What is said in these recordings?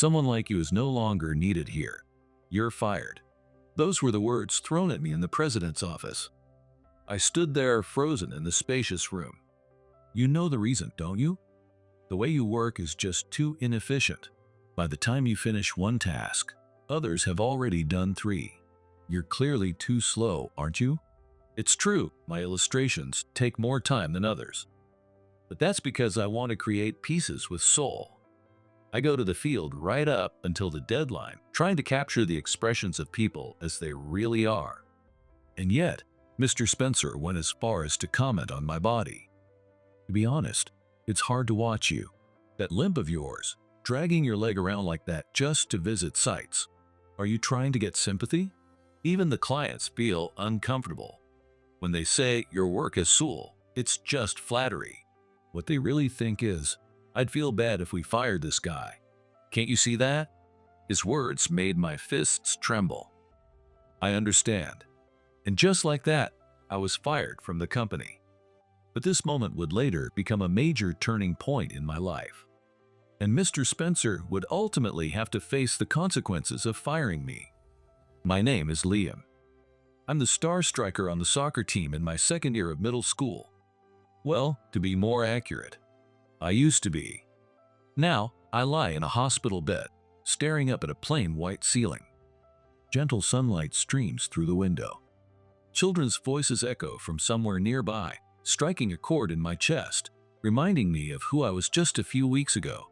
Someone like you is no longer needed here. You're fired." Those were the words thrown at me in the president's office. I stood there frozen in the spacious room. You know the reason, don't you? The way you work is just too inefficient. By the time you finish one task, others have already done 3. You're clearly too slow, aren't you? It's true, my illustrations take more time than others. But that's because I want to create pieces with soul. I go to the field right up until the deadline, trying to capture the expressions of people as they really are. And yet, Mr. Spencer went as far as to comment on my body. To be honest, it's hard to watch you. That limp of yours, dragging your leg around like that just to visit sites. Are you trying to get sympathy? Even the clients feel uncomfortable. When they say your work is soul, it's just flattery. What they really think is, I'd feel bad if we fired this guy. Can't you see that? His words made my fists tremble. I understand. And just like that, I was fired from the company. But this moment would later become a major turning point in my life. And Mr. Spencer would ultimately have to face the consequences of firing me. My name is Liam. I'm the star striker on the soccer team in my second year of middle school. Well, to be more accurate, I used to be. Now, I lie in a hospital bed, staring up at a plain white ceiling. Gentle sunlight streams through the window. Children's voices echo from somewhere nearby, striking a chord in my chest, reminding me of who I was just a few weeks ago.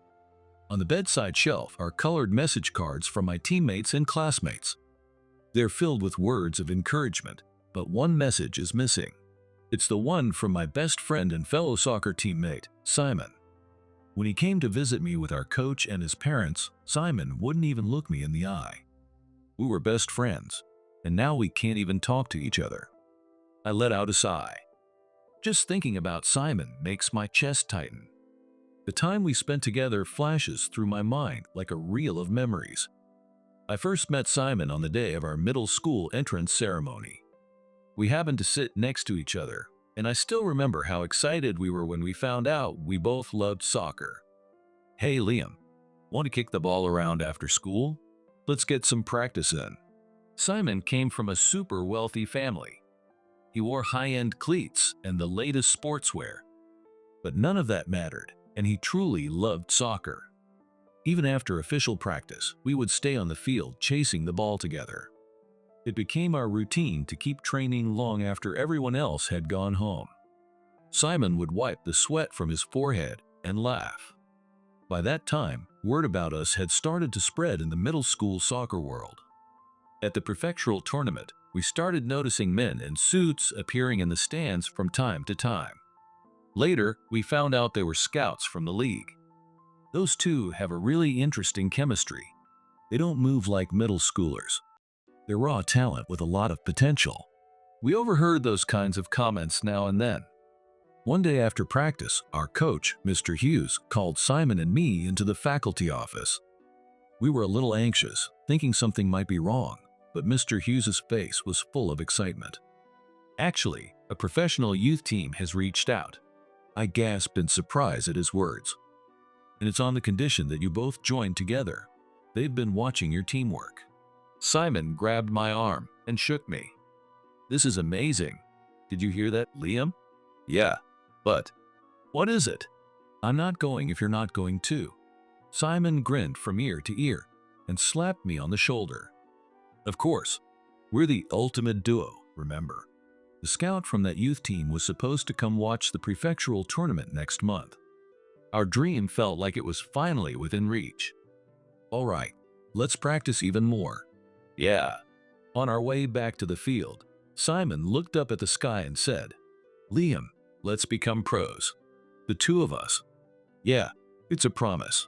On the bedside shelf are colored message cards from my teammates and classmates. They're filled with words of encouragement, but one message is missing. It's the one from my best friend and fellow soccer teammate, Simon. When he came to visit me with our coach and his parents, Simon wouldn't even look me in the eye. We were best friends, and now we can't even talk to each other. I let out a sigh. Just thinking about Simon makes my chest tighten. The time we spent together flashes through my mind like a reel of memories. I first met Simon on the day of our middle school entrance ceremony. We happened to sit next to each other, and I still remember how excited we were when we found out we both loved soccer. "Hey Liam, want to kick the ball around after school? Let's get some practice in." Simon came from a super wealthy family. He wore high-end cleats and the latest sportswear. But none of that mattered, and he truly loved soccer. Even after official practice, we would stay on the field chasing the ball together. It became our routine to keep training long after everyone else had gone home. Simon would wipe the sweat from his forehead and laugh. By that time, word about us had started to spread in the middle school soccer world. At the prefectural tournament, we started noticing men in suits appearing in the stands from time to time. Later, we found out they were scouts from the league. Those two have a really interesting chemistry. They don't move like middle schoolers. They're raw talent with a lot of potential. We overheard those kinds of comments now and then. One day after practice, our coach, Mr. Hughes, called Simon and me into the faculty office. We were a little anxious, thinking something might be wrong, but Mr. Hughes's face was full of excitement. "Actually, a professional youth team has reached out." I gasped in surprise at his words. "And it's on the condition that you both join together. They've been watching your teamwork." Simon grabbed my arm and shook me. "This is amazing. Did you hear that, Liam?" "Yeah, but what is it?" "I'm not going if you're not going too." Simon grinned from ear to ear and slapped me on the shoulder. "Of course, we're the ultimate duo, remember? The scout from that youth team was supposed to come watch the prefectural tournament next month. Our dream felt like it was finally within reach. All right, let's practice even more." "Yeah." On our way back to the field, Simon looked up at the sky and said, "Liam, let's become pros. The two of us." "Yeah, it's a promise."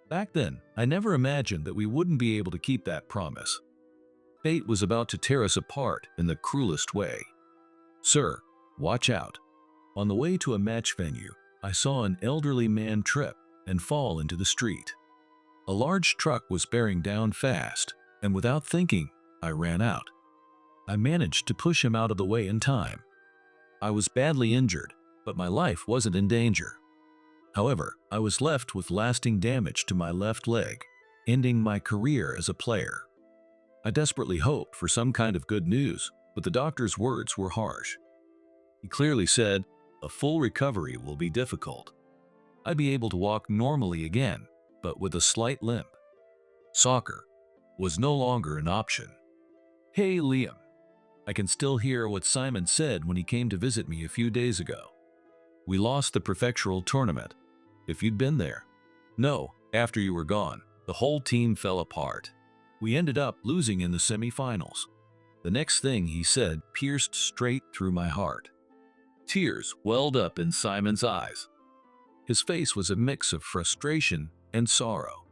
Back then, I never imagined that we wouldn't be able to keep that promise. Fate was about to tear us apart in the cruelest way. "Sir, watch out." On the way to a match venue, I saw an elderly man trip and fall into the street. A large truck was bearing down fast, and without thinking, I ran out. I managed to push him out of the way in time. I was badly injured, but my life wasn't in danger. However, I was left with lasting damage to my left leg, ending my career as a player. I desperately hoped for some kind of good news, but the doctor's words were harsh. He clearly said, a full recovery will be difficult. I'd be able to walk normally again, but with a slight limp. Soccer was no longer an option. Hey, Liam. I can still hear what Simon said when he came to visit me a few days ago. We lost the prefectural tournament. If you'd been there. No, after you were gone, the whole team fell apart. We ended up losing in the semifinals. The next thing he said pierced straight through my heart. Tears welled up in Simon's eyes. His face was a mix of frustration and sorrow.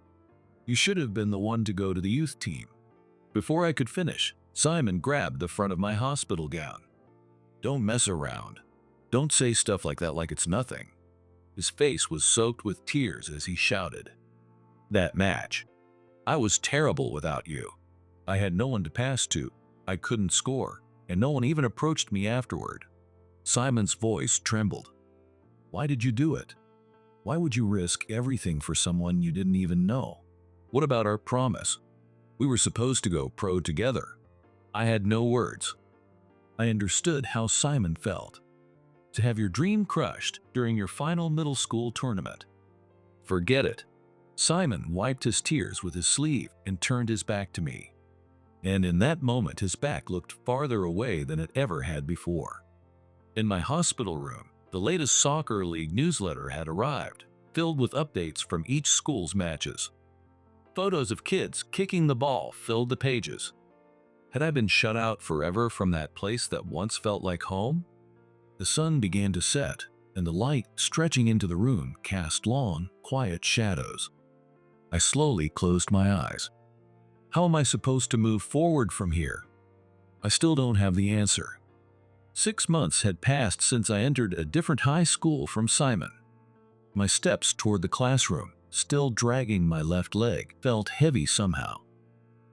You should have been the one to go to the youth team. Before I could finish, Simon grabbed the front of my hospital gown. Don't mess around. Don't say stuff like that like it's nothing. His face was soaked with tears as he shouted. That match. I was terrible without you. I had no one to pass to, I couldn't score, and no one even approached me afterward. Simon's voice trembled. Why did you do it? Why would you risk everything for someone you didn't even know? What about our promise? We were supposed to go pro together. I had no words. I understood how Simon felt. To have your dream crushed during your final middle school tournament. Forget it. Simon wiped his tears with his sleeve and turned his back to me. And in that moment, his back looked farther away than it ever had before. In my hospital room, the latest soccer league newsletter had arrived, filled with updates from each school's matches. Photos of kids kicking the ball filled the pages. Had I been shut out forever from that place that once felt like home? The sun began to set, and the light stretching into the room cast long, quiet shadows. I slowly closed my eyes. How am I supposed to move forward from here? I still don't have the answer. 6 months had passed since I entered a different high school from Simon. My steps toward the classroom, still dragging my left leg, felt heavy somehow.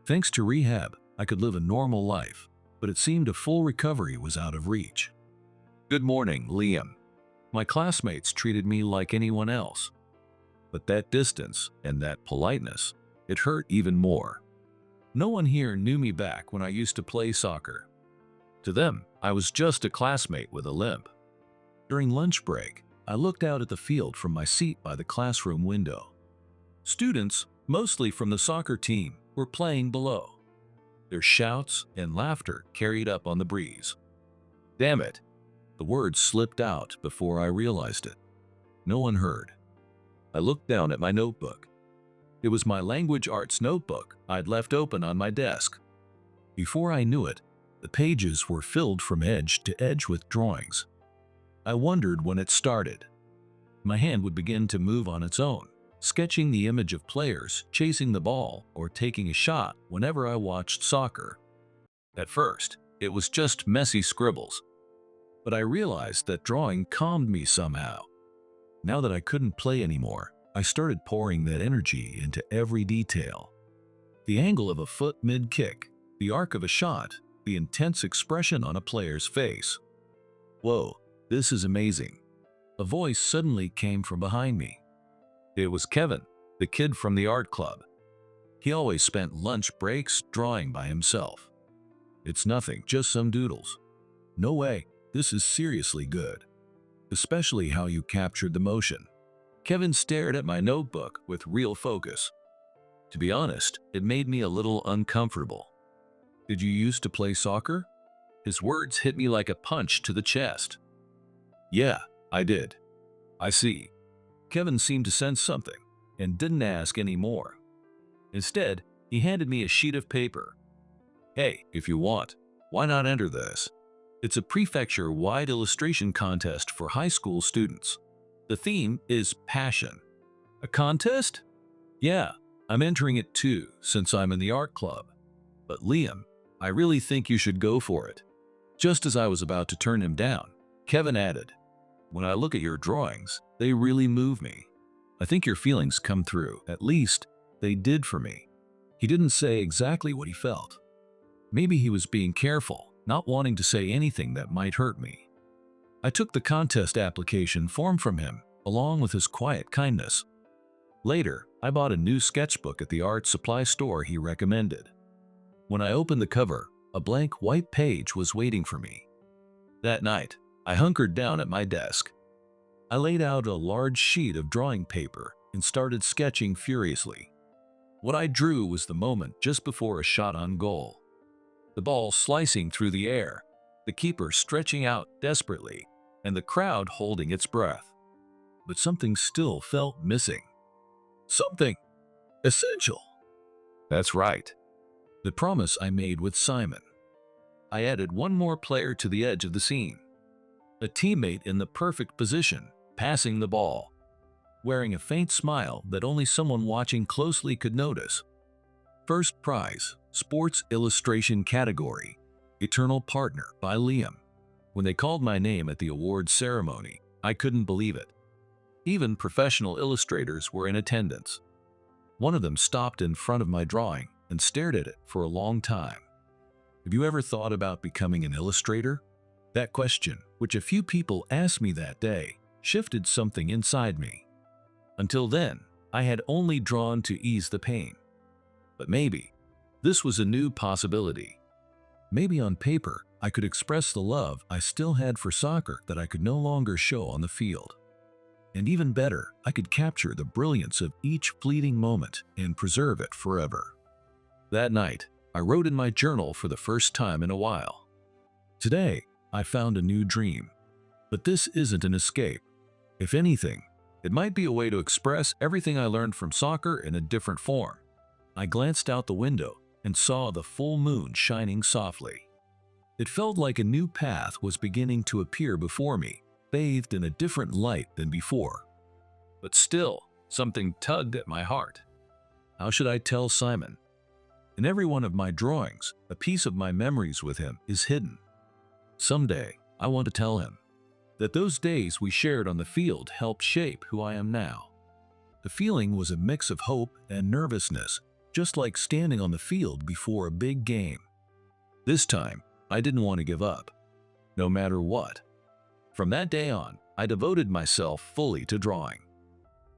Thanks to rehab, I could live a normal life, but it seemed a full recovery was out of reach. Good morning, Liam. My classmates treated me like anyone else. But that distance and that politeness, it hurt even more. No one here knew me back when I used to play soccer. To them, I was just a classmate with a limp. During lunch break, I looked out at the field from my seat by the classroom window. Students, mostly from the soccer team, were playing below. Their shouts and laughter carried up on the breeze. Damn it! The words slipped out before I realized it. No one heard. I looked down at my notebook. It was my language arts notebook I'd left open on my desk. Before I knew it, the pages were filled from edge to edge with drawings. I wondered when it started. My hand would begin to move on its own, sketching the image of players chasing the ball or taking a shot whenever I watched soccer. At first, it was just messy scribbles. But I realized that drawing calmed me somehow. Now that I couldn't play anymore, I started pouring that energy into every detail. The angle of a foot mid-kick, the arc of a shot, the intense expression on a player's face. Whoa, this is amazing. A voice suddenly came from behind me. It was Kevin, the kid from the art club. He always spent lunch breaks drawing by himself. It's nothing, just some doodles. No way. This is seriously good. Especially how you captured the motion. Kevin stared at my notebook with real focus. To be honest, it made me a little uncomfortable. Did you used to play soccer? His words hit me like a punch to the chest. Yeah, I did. I see. Kevin seemed to sense something and didn't ask any more. Instead, he handed me a sheet of paper. Hey, if you want, why not enter this? It's a prefecture-wide illustration contest for high school students. The theme is passion. A contest? Yeah, I'm entering it too, since I'm in the art club. But Liam, I really think you should go for it. Just as I was about to turn him down, Kevin added, when I look at your drawings, they really move me. I think your feelings come through, at least they did for me. He didn't say exactly what he felt. Maybe he was being careful, not wanting to say anything that might hurt me. I took the contest application form from him, along with his quiet kindness. Later, I bought a new sketchbook at the art supply store he recommended. When I opened the cover, a blank white page was waiting for me. That night, I hunkered down at my desk. I laid out a large sheet of drawing paper and started sketching furiously. What I drew was the moment just before a shot on goal. The ball slicing through the air, the keeper stretching out desperately, and the crowd holding its breath. But something still felt missing. Something essential. That's right. The promise I made with Simon. I added one more player to the edge of the scene. A teammate in the perfect position, passing the ball, wearing a faint smile that only someone watching closely could notice. First prize, Sports Illustration category, Eternal Partner by Liam. When they called my name at the awards ceremony, I couldn't believe it. Even professional illustrators were in attendance. One of them stopped in front of my drawing and stared at it for a long time. Have you ever thought about becoming an illustrator? That question, which a few people asked me that day, shifted something inside me. Until then, I had only drawn to ease the pain. But maybe this was a new possibility. Maybe on paper, I could express the love I still had for soccer that I could no longer show on the field. And even better, I could capture the brilliance of each fleeting moment and preserve it forever. That night, I wrote in my journal for the first time in a while. Today, I found a new dream. But this isn't an escape. If anything, it might be a way to express everything I learned from soccer in a different form. I glanced out the window and saw the full moon shining softly. It felt like a new path was beginning to appear before me, bathed in a different light than before. But still, something tugged at my heart. How should I tell Simon? In every one of my drawings, a piece of my memories with him is hidden. Someday, I want to tell him that those days we shared on the field helped shape who I am now. The feeling was a mix of hope and nervousness, just like standing on the field before a big game. This time, I didn't want to give up, no matter what. From that day on, I devoted myself fully to drawing.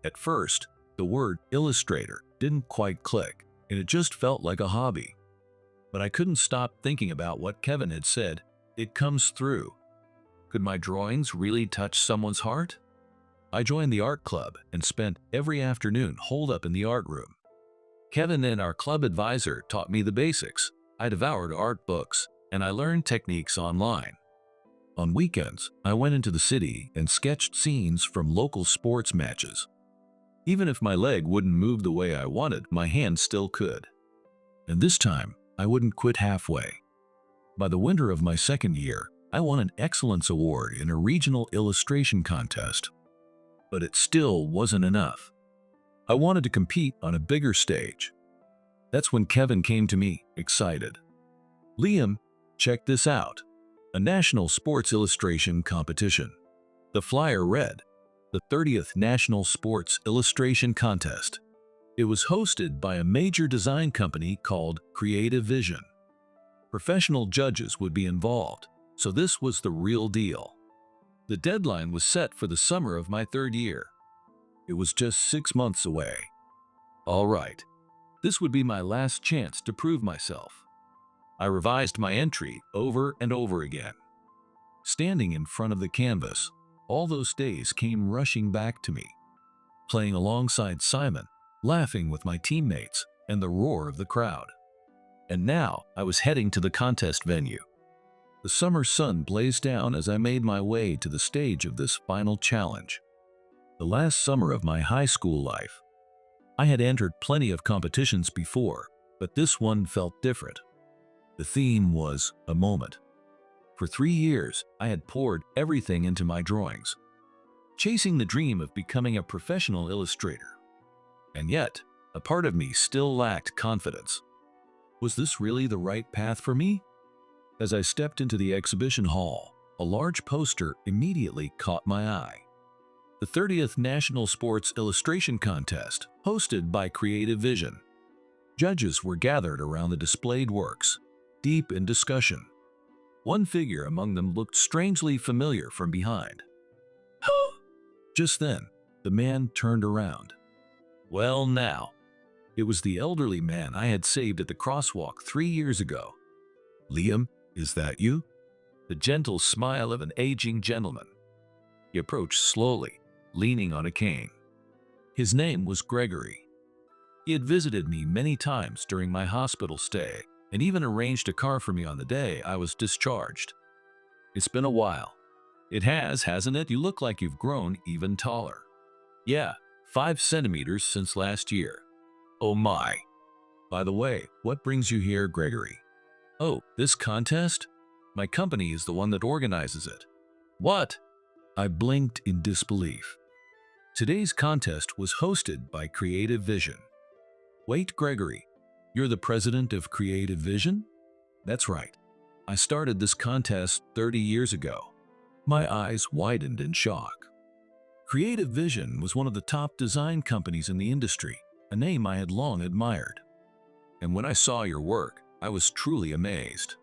At first, the word illustrator didn't quite click, and it just felt like a hobby. But I couldn't stop thinking about what Kevin had said. It comes through. Could my drawings really touch someone's heart? I joined the art club and spent every afternoon holed up in the art room. Kevin and our club advisor taught me the basics. I devoured art books, and I learned techniques online. On weekends, I went into the city and sketched scenes from local sports matches. Even if my leg wouldn't move the way I wanted, my hand still could. And this time, I wouldn't quit halfway. By the winter of my second year, I won an Excellence Award in a regional illustration contest. But it still wasn't enough. I wanted to compete on a bigger stage. That's when Kevin came to me, excited. Liam, check this out. A national sports illustration competition. The flyer read, the 30th National Sports Illustration Contest. It was hosted by a major design company called Creative Vision. Professional judges would be involved, so this was the real deal. The deadline was set for the summer of my third year. It was just 6 months away. All right, this would be my last chance to prove myself. I revised my entry over and over again. Standing in front of the canvas, all those days came rushing back to me. Playing alongside Simon, laughing with my teammates, and the roar of the crowd. And now I was heading to the contest venue. The summer sun blazed down as I made my way to the stage of this final challenge. The last summer of my high school life. I had entered plenty of competitions before, but this one felt different. The theme was a moment. For 3 years, I had poured everything into my drawings, chasing the dream of becoming a professional illustrator. And yet, a part of me still lacked confidence. Was this really the right path for me? As I stepped into the exhibition hall, a large poster immediately caught my eye. The 30th National Sports Illustration Contest, hosted by Creative Vision. Judges were gathered around the displayed works, deep in discussion. One figure among them looked strangely familiar from behind. Just then, the man turned around. Well, now, it was the elderly man I had saved at the crosswalk 3 years ago. Liam, is that you? The gentle smile of an aging gentleman. He approached slowly, leaning on a cane. His name was Gregory. He had visited me many times during my hospital stay and even arranged a car for me on the day I was discharged. It's been a while. It has, hasn't it? You look like you've grown even taller. Yeah, 5 centimeters since last year. Oh my. By the way, what brings you here, Gregory? Oh, this contest? My company is the one that organizes it. What? I blinked in disbelief. Today's contest was hosted by Creative Vision. Wait, Gregory, you're the president of Creative Vision? That's right. I started this contest 30 years ago. My eyes widened in shock. Creative Vision was one of the top design companies in the industry, a name I had long admired. And when I saw your work, I was truly amazed.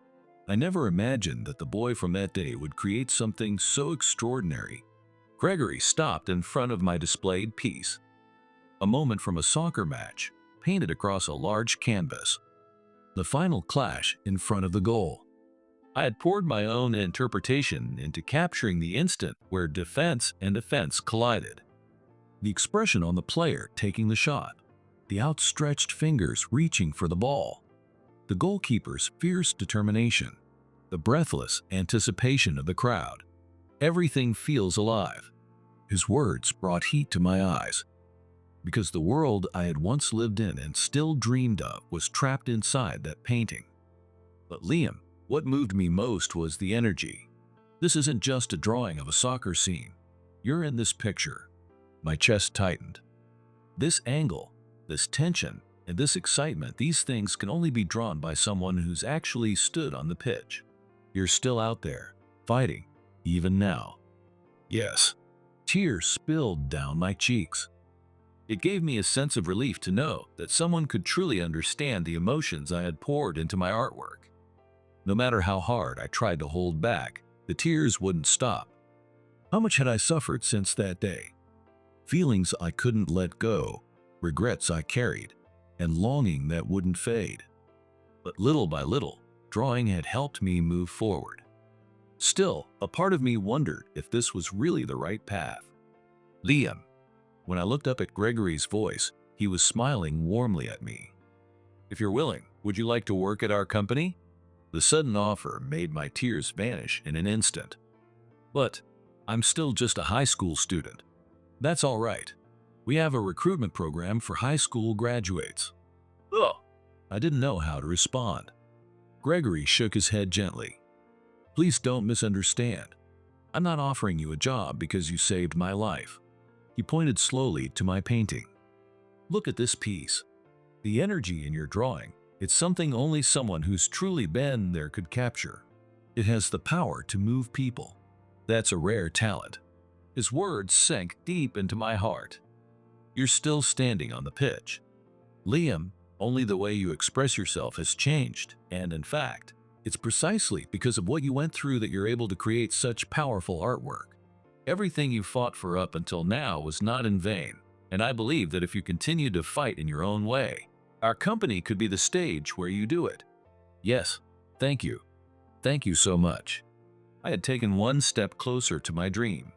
I never imagined that the boy from that day would create something so extraordinary. Gregory stopped in front of my displayed piece. A moment from a soccer match, painted across a large canvas. The final clash in front of the goal. I had poured my own interpretation into capturing the instant where defense and offense collided. The expression on the player taking the shot, the outstretched fingers reaching for the ball, the goalkeeper's fierce determination, the breathless anticipation of the crowd. Everything feels alive. His words brought heat to my eyes, because the world I had once lived in and still dreamed of was trapped inside that painting. But Liam, what moved me most was the energy. This isn't just a drawing of a soccer scene. You're in this picture. My chest tightened. This angle, this tension, and this excitement, these things can only be drawn by someone who's actually stood on the pitch. You're still out there, fighting, even now. Yes. Tears spilled down my cheeks. It gave me a sense of relief to know that someone could truly understand the emotions I had poured into my artwork. No matter how hard I tried to hold back, the tears wouldn't stop. How much had I suffered since that day? Feelings I couldn't let go, regrets I carried, and longing that wouldn't fade. But little by little, drawing had helped me move forward. Still, a part of me wondered if this was really the right path. Liam. When I looked up at Gregory's voice, he was smiling warmly at me. If you're willing, would you like to work at our company? The sudden offer made my tears vanish in an instant. But I'm still just a high school student. That's all right. We have a recruitment program for high school graduates. Ugh. I didn't know how to respond. Gregory shook his head gently. Please don't misunderstand. I'm not offering you a job because you saved my life. He pointed slowly to my painting. Look at this piece. The energy in your drawing, it's something only someone who's truly been there could capture. It has the power to move people. That's a rare talent. His words sank deep into my heart. You're still standing on the pitch. Liam, only the way you express yourself has changed, and in fact, it's precisely because of what you went through that you're able to create such powerful artwork. Everything you fought for up until now was not in vain, and I believe that if you continue to fight in your own way, our company could be the stage where you do it. Yes, thank you. Thank you so much. I had taken one step closer to my dream.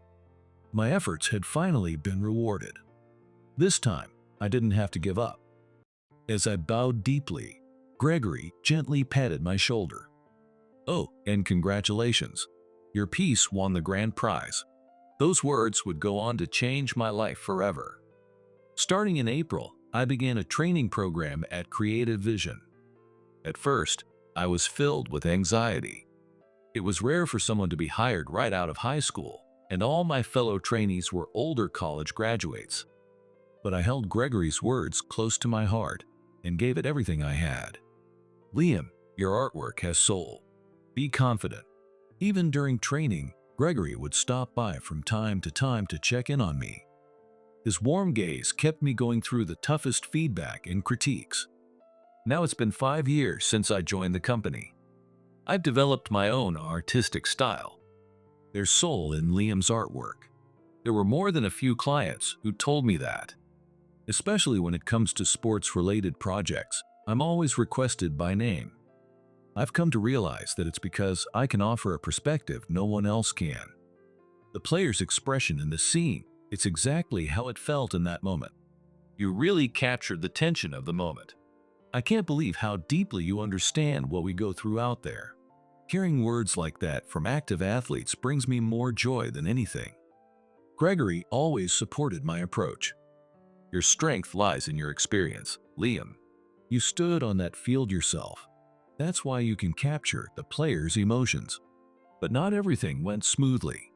My efforts had finally been rewarded. This time, I didn't have to give up. As I bowed deeply, Gregory gently patted my shoulder. Oh, and congratulations. Your piece won the grand prize. Those words would go on to change my life forever. Starting in April, I began a training program at Creative Vision. At first, I was filled with anxiety. It was rare for someone to be hired right out of high school, and all my fellow trainees were older college graduates. But I held Gregory's words close to my heart and gave it everything I had. Liam, your artwork has soul. Be confident. Even during training, Gregory would stop by from time to check in on me. His warm gaze kept me going through the toughest feedback and critiques. Now it's been 5 years since I joined the company. I've developed my own artistic style. There's soul in Liam's artwork. There were more than a few clients who told me that. Especially when it comes to sports-related projects, I'm always requested by name. I've come to realize that it's because I can offer a perspective no one else can. The player's expression in the scene, it's exactly how it felt in that moment. You really captured the tension of the moment. I can't believe how deeply you understand what we go through out there. Hearing words like that from active athletes brings me more joy than anything. Gregory always supported my approach. Your strength lies in your experience, Liam. You stood on that field yourself. That's why you can capture the players' emotions. But not everything went smoothly.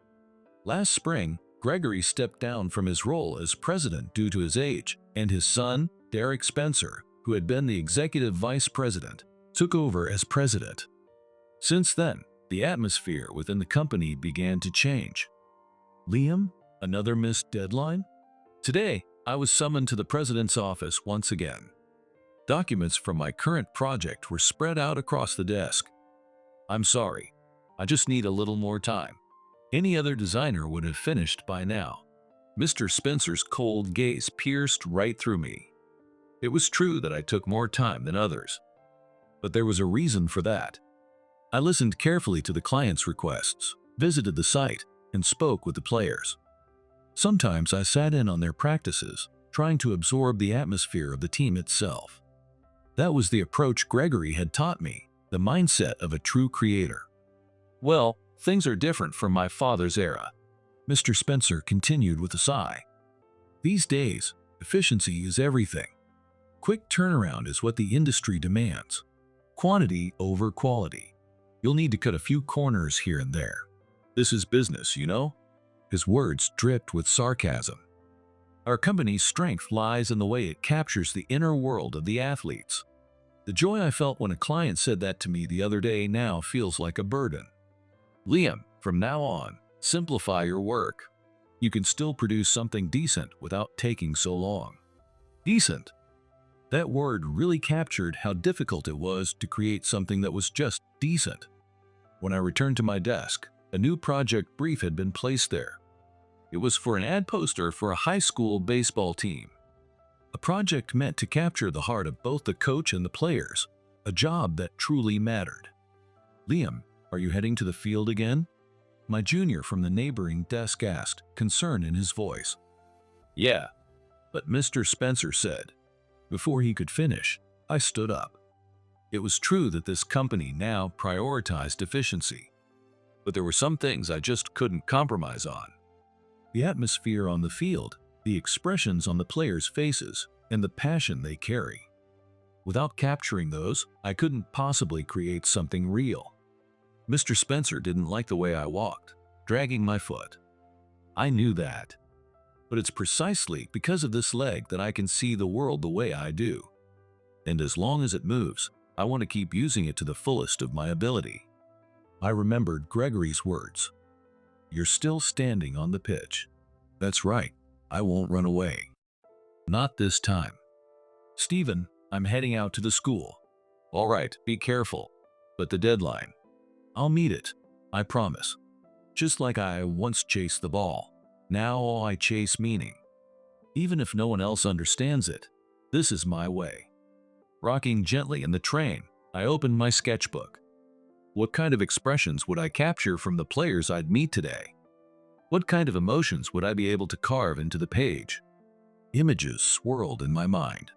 Last spring, Gregory stepped down from his role as president due to his age, and his son, Derek Spencer, who had been the executive vice president, took over as president. Since then, the atmosphere within the company began to change. Liam, another missed deadline? Today, I was summoned to the president's office once again. Documents from my current project were spread out across the desk. I'm sorry, I just need a little more time. Any other designer would have finished by now. Mr. Spencer's cold gaze pierced right through me. It was true that I took more time than others, but there was a reason for that. I listened carefully to the client's requests, visited the site, and spoke with the players. Sometimes I sat in on their practices, trying to absorb the atmosphere of the team itself. That was the approach Gregory had taught me, the mindset of a true creator. Well, things are different from my father's era, Mr. Spencer continued with a sigh. These days, efficiency is everything. Quick turnaround is what the industry demands. Quantity over quality. You'll need to cut a few corners here and there. This is business, you know? His words dripped with sarcasm. Our company's strength lies in the way it captures the inner world of the athletes. The joy I felt when a client said that to me the other day now feels like a burden. Liam, from now on, simplify your work. You can still produce something decent without taking so long. Decent. That word really captured how difficult it was to create something that was just decent. When I returned to my desk, a new project brief had been placed there. It was for an ad poster for a high school baseball team. A project meant to capture the heart of both the coach and the players, a job that truly mattered. Liam, are you heading to the field again? My junior from the neighboring desk asked, concern in his voice. Yeah, but Mr. Spencer said. Before he could finish, I stood up. It was true that this company now prioritized efficiency, but there were some things I just couldn't compromise on. The atmosphere on the field, the expressions on the players' faces, and the passion they carry. Without capturing those, I couldn't possibly create something real. Mr. Spencer didn't like the way I walked, dragging my foot. I knew that. But it's precisely because of this leg that I can see the world the way I do. And as long as it moves, I want to keep using it to the fullest of my ability. I remembered Gregory's words. You're still standing on the pitch. That's right, I won't run away. Not this time. Stephen, I'm heading out to the school. All right, be careful. But the deadline. I'll meet it, I promise. Just like I once chased the ball. Now I chase meaning. Even if no one else understands it, this is my way. Rocking gently in the train, I opened my sketchbook. What kind of expressions would I capture from the players I'd meet today? What kind of emotions would I be able to carve into the page? Images swirled in my mind.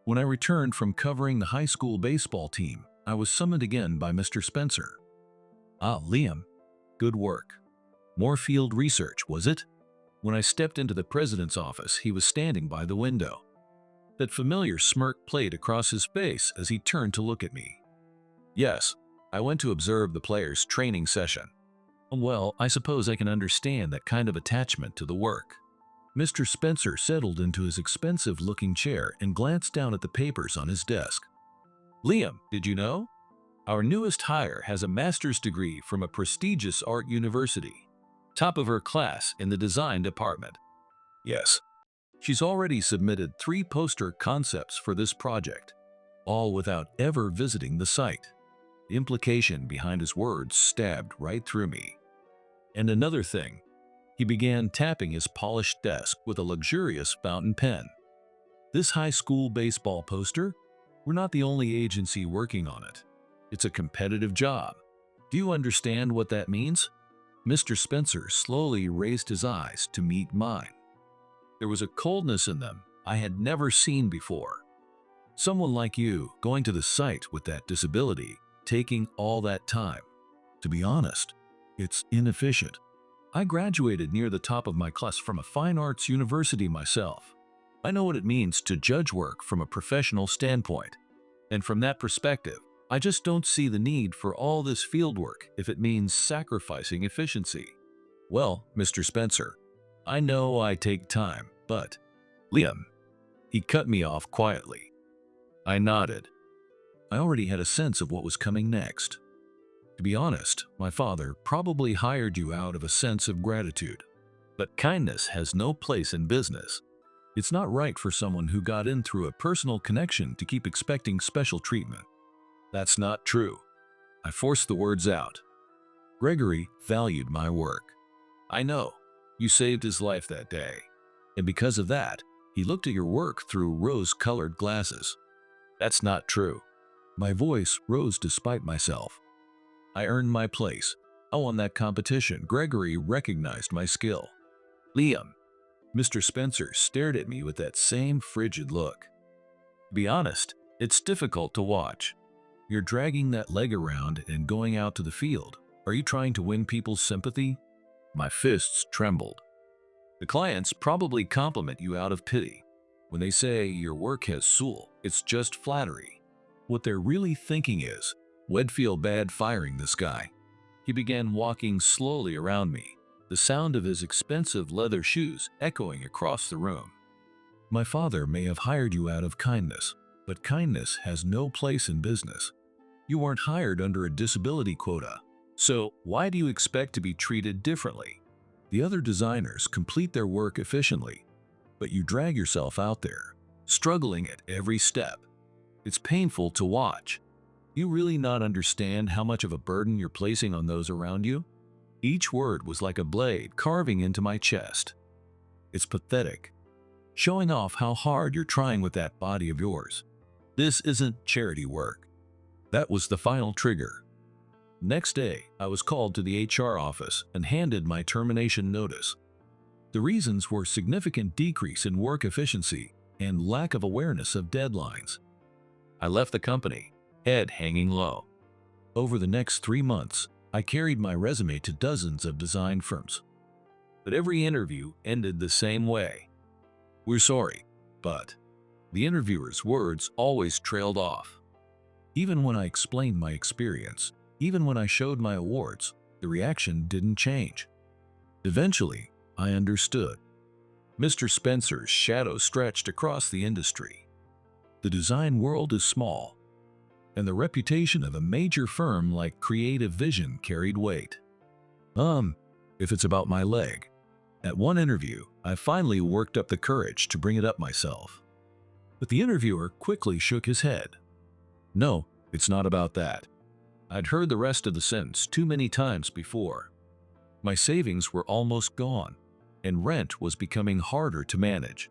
When I returned from covering the high school baseball team, I was summoned again by Mr. Spencer. Ah, Liam, good work. More field research, was it? When I stepped into the president's office, he was standing by the window. That familiar smirk played across his face as he turned to look at me. Yes, I went to observe the players' training session. Well, I suppose I can understand that kind of attachment to the work. Mr. Spencer settled into his expensive-looking chair and glanced down at the papers on his desk. Liam, did you know? Our newest hire has a master's degree from a prestigious art university. Top of her class in the design department. Yes. She's already submitted 3 poster concepts for this project, all without ever visiting the site. The implication behind his words stabbed right through me. And another thing, he began tapping his polished desk with a luxurious fountain pen. This high school baseball poster? We're not the only agency working on it. It's a competitive job. Do you understand what that means? Mr. Spencer slowly raised his eyes to meet mine. There was a coldness in them I had never seen before. Someone like you going to the site with that disability, taking all that time. To be honest, it's inefficient. I graduated near the top of my class from a fine arts university myself. I know what it means to judge work from a professional standpoint. And from that perspective, I just don't see the need for all this field work if it means sacrificing efficiency. Well, Mr. Spencer, I know I take time, but… Liam. He cut me off quietly. I nodded. I already had a sense of what was coming next. To be honest, my father probably hired you out of a sense of gratitude. But kindness has no place in business. It's not right for someone who got in through a personal connection to keep expecting special treatment. That's not true. I forced the words out. Gregory valued my work. I know. You saved his life that day. And because of that, he looked at your work through rose-colored glasses. That's not true. My voice rose despite myself. I earned my place. I won that competition. Gregory recognized my skill. Liam. Mr. Spencer stared at me with that same frigid look. To be honest, it's difficult to watch. You're dragging that leg around and going out to the field. Are you trying to win people's sympathy? My fists trembled. The clients probably compliment you out of pity. When they say your work has soul, it's just flattery. What they're really thinking is, we'd feel bad firing this guy. He began walking slowly around me, the sound of his expensive leather shoes echoing across the room. My father may have hired you out of kindness, but kindness has no place in business. You weren't hired under a disability quota, so why do you expect to be treated differently? The other designers complete their work efficiently, but you drag yourself out there, struggling at every step. It's painful to watch. You really not understand how much of a burden you're placing on those around you? Each word was like a blade carving into my chest. It's pathetic. Showing off how hard you're trying with that body of yours. This isn't charity work. That was the final trigger. Next day, I was called to the HR office and handed my termination notice. The reasons were significant decrease in work efficiency and lack of awareness of deadlines. I left the company, head hanging low. Over the next 3 months, I carried my resume to dozens of design firms. But every interview ended the same way. We're sorry, but… The interviewer's words always trailed off. Even when I explained my experience, even when I showed my awards, the reaction didn't change. Eventually, I understood. Mr. Spencer's shadow stretched across the industry. The design world is small, and the reputation of a major firm like Creative Vision carried weight. If it's about my leg. At one interview, I finally worked up the courage to bring it up myself. But the interviewer quickly shook his head. No, it's not about that. I'd heard the rest of the sentence too many times before. My savings were almost gone, and rent was becoming harder to manage.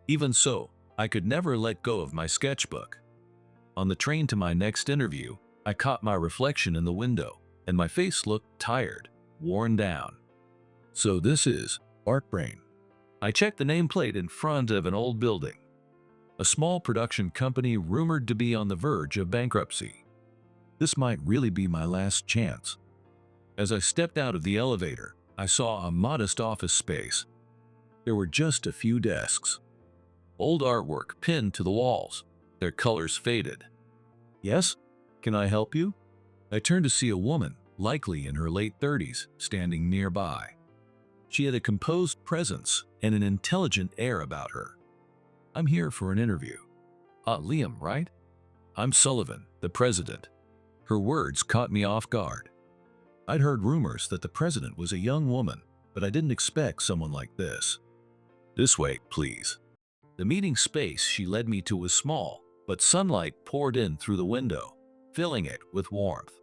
Even so, I could never let go of my sketchbook. On the train to my next interview, I caught my reflection in the window, and my face looked tired, worn down. So this is ArtBrain. I checked the nameplate in front of an old building. A small production company rumored to be on the verge of bankruptcy. This might really be my last chance. As I stepped out of the elevator, I saw a modest office space. There were just a few desks. Old artwork pinned to the walls, their colors faded. Yes? Can I help you? I turned to see a woman, likely in her late 30s, standing nearby. She had a composed presence and an intelligent air about her. I'm here for an interview. Liam, right? I'm Sullivan, the president. Her words caught me off guard. I'd heard rumors that the president was a young woman, but I didn't expect someone like this. This way, please. The meeting space she led me to was small, but sunlight poured in through the window, filling it with warmth.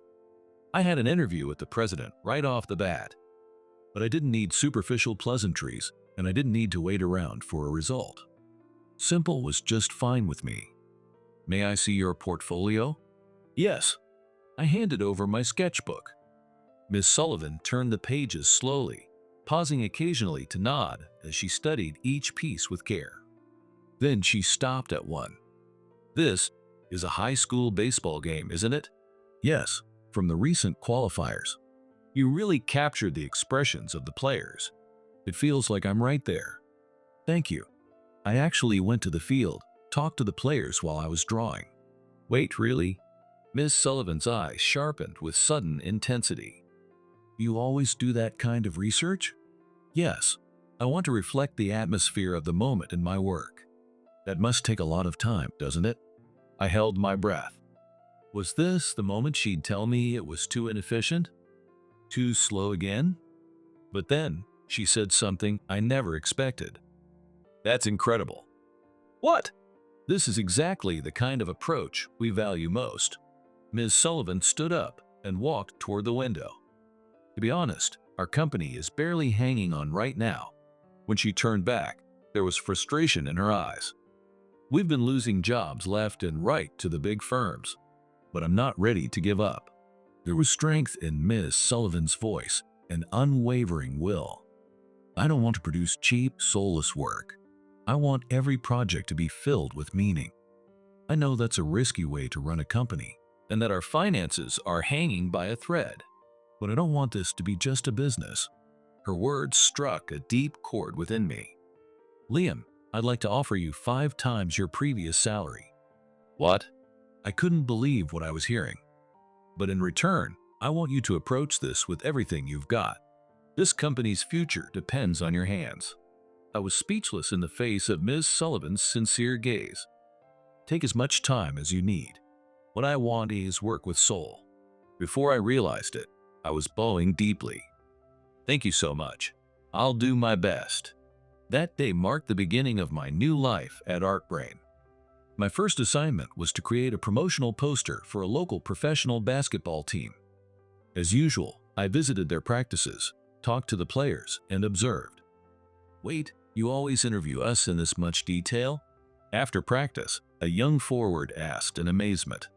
I had an interview with the president right off the bat, but I didn't need superficial pleasantries, and I didn't need to wait around for a result. Simple was just fine with me. May I see your portfolio? Yes. I handed over my sketchbook. Miss Sullivan turned the pages slowly, pausing occasionally to nod as she studied each piece with care. Then she stopped at one. This is a high school baseball game, isn't it? Yes, from the recent qualifiers. You really captured the expressions of the players. It feels like I'm right there. Thank you. I actually went to the field, talked to the players while I was drawing. Wait, really? Miss Sullivan's eyes sharpened with sudden intensity. You always do that kind of research? Yes. I want to reflect the atmosphere of the moment in my work. That must take a lot of time, doesn't it? I held my breath. Was this the moment she'd tell me it was too inefficient? Too slow again? But then she said something I never expected. That's incredible. What? This is exactly the kind of approach we value most. Ms. Sullivan stood up and walked toward the window. To be honest, our company is barely hanging on right now. When she turned back, there was frustration in her eyes. We've been losing jobs left and right to the big firms, but I'm not ready to give up. There was strength in Ms. Sullivan's voice, an unwavering will. I don't want to produce cheap, soulless work. I want every project to be filled with meaning. I know that's a risky way to run a company, and that our finances are hanging by a thread. But I don't want this to be just a business. Her words struck a deep chord within me. Liam, I'd like to offer you 5 times your previous salary. What? I couldn't believe what I was hearing. But in return, I want you to approach this with everything you've got. This company's future depends on your hands. I was speechless in the face of Ms. Sullivan's sincere gaze. Take as much time as you need. What I want is work with soul. Before I realized it, I was bowing deeply. Thank you so much. I'll do my best. That day marked the beginning of my new life at ArtBrain. My first assignment was to create a promotional poster for a local professional basketball team. As usual, I visited their practices, talked to the players, and observed. Wait, you always interview us in this much detail? After practice, a young forward asked in amazement.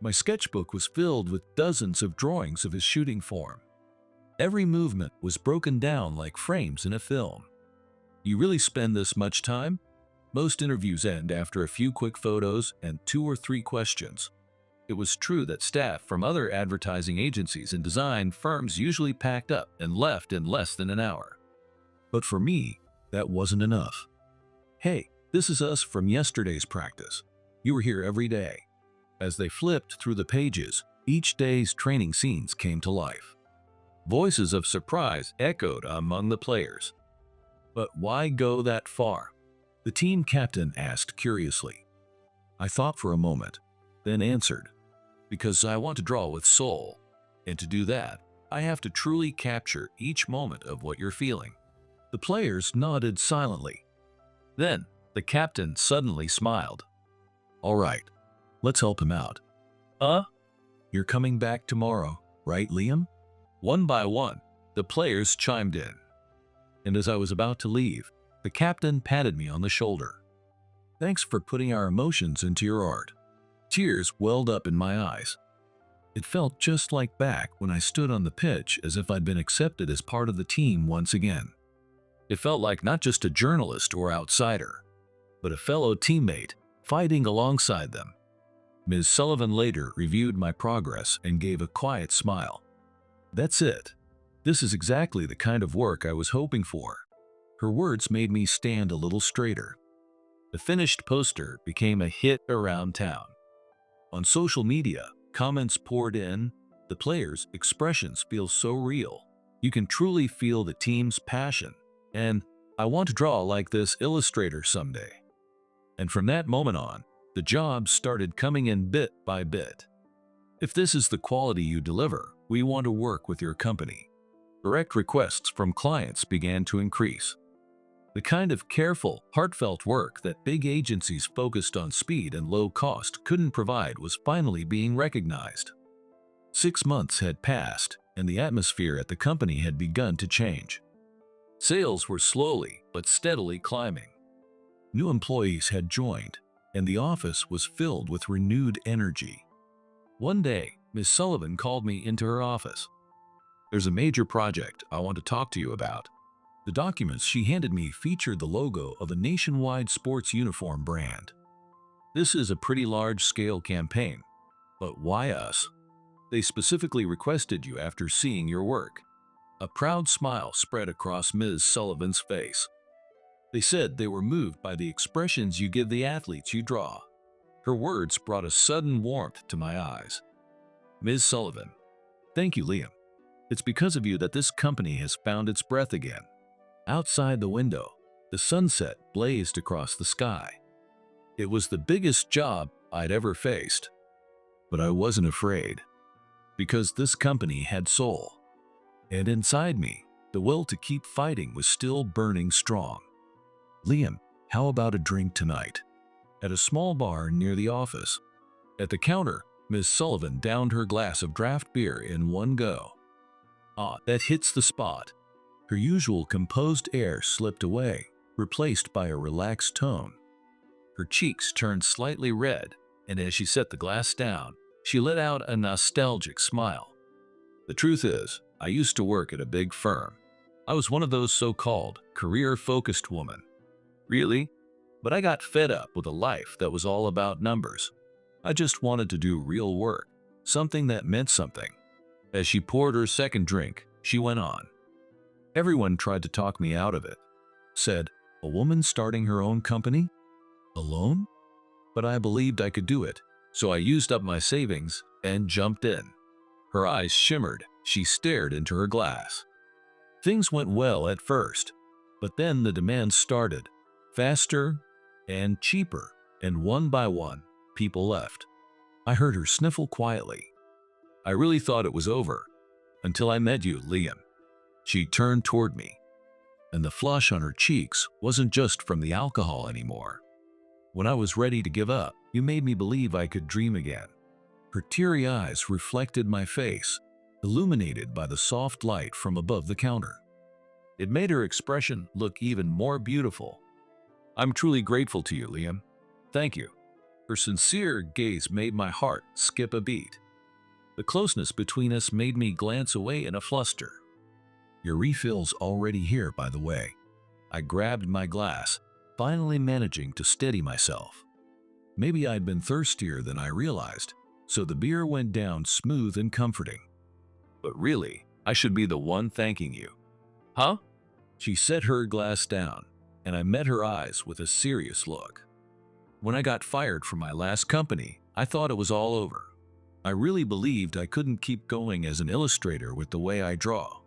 My sketchbook was filled with dozens of drawings of his shooting form. Every movement was broken down like frames in a film. You really spend this much time? Most interviews end after a few quick photos and 2 or 3 questions. It was true that staff from other advertising agencies and design firms usually packed up and left in less than an hour. But for me, that wasn't enough. Hey, this is us from yesterday's practice. You were here every day. As they flipped through the pages, each day's training scenes came to life. Voices of surprise echoed among the players. But why go that far? The team captain asked curiously. I thought for a moment, then answered, because I want to draw with soul, and to do that, I have to truly capture each moment of what you're feeling. The players nodded silently. Then, the captain suddenly smiled. All right, let's help him out. You're coming back tomorrow, right, Liam? One by one, the players chimed in. And as I was about to leave, the captain patted me on the shoulder. Thanks for putting our emotions into your art. Tears welled up in my eyes. It felt just like back when I stood on the pitch, as if I'd been accepted as part of the team once again. It felt like not just a journalist or outsider, but a fellow teammate fighting alongside them. Ms. Sullivan later reviewed my progress and gave a quiet smile. That's it. This is exactly the kind of work I was hoping for. Her words made me stand a little straighter. The finished poster became a hit around town. On social media, comments poured in. The players' expressions feel so real. You can truly feel the team's passion. And I want to draw like this illustrator someday. And from that moment on, the jobs started coming in bit by bit. If this is the quality you deliver, we want to work with your company. Direct requests from clients began to increase. The kind of careful, heartfelt work that big agencies focused on speed and low cost couldn't provide was finally being recognized. 6 months had passed, and the atmosphere at the company had begun to change. Sales were slowly but steadily climbing. New employees had joined, and the office was filled with renewed energy. One day, Miss Sullivan called me into her office. "There's a major project I want to talk to you about." The documents she handed me featured the logo of a nationwide sports uniform brand. "This is a pretty large-scale campaign, but why us? They specifically requested you after seeing your work." A proud smile spread across Ms. Sullivan's face. "They said they were moved by the expressions you give the athletes you draw." Her words brought a sudden warmth to my eyes. "Ms. Sullivan, thank you, Liam. It's because of you that this company has found its breath again." Outside the window, the sunset blazed across the sky. It was the biggest job I'd ever faced. But I wasn't afraid, because this company had soul. And inside me, the will to keep fighting was still burning strong. "Liam, how about a drink tonight?" At a small bar near the office. At the counter, Miss Sullivan downed her glass of draft beer in one go. "Ah, that hits the spot." Her usual composed air slipped away, replaced by a relaxed tone. Her cheeks turned slightly red, and as she set the glass down, she let out a nostalgic smile. "The truth is, I used to work at a big firm. I was one of those so-called career-focused women." "Really?" "But I got fed up with a life that was all about numbers. I just wanted to do real work, something that meant something." As she poured her second drink, she went on. "Everyone tried to talk me out of it. Said, a woman starting her own company? Alone? But I believed I could do it, so I used up my savings and jumped in." Her eyes shimmered. She stared into her glass. "Things went well at first, but then the demands started. Faster and cheaper, and one by one, people left." I heard her sniffle quietly. "I really thought it was over, until I met you, Liam." She turned toward me, and the flush on her cheeks wasn't just from the alcohol anymore. "When I was ready to give up, you made me believe I could dream again." Her teary eyes reflected my face, illuminated by the soft light from above the counter. It made her expression look even more beautiful. "I'm truly grateful to you, Liam. Thank you." Her sincere gaze made my heart skip a beat. The closeness between us made me glance away in a fluster. "Your refill's already here, by the way." I grabbed my glass, finally managing to steady myself. Maybe I'd been thirstier than I realized, so the beer went down smooth and comforting. "But really, I should be the one thanking you." "Huh?" She set her glass down, and I met her eyes with a serious look. "When I got fired from my last company, I thought it was all over. I really believed I couldn't keep going as an illustrator with the way I draw.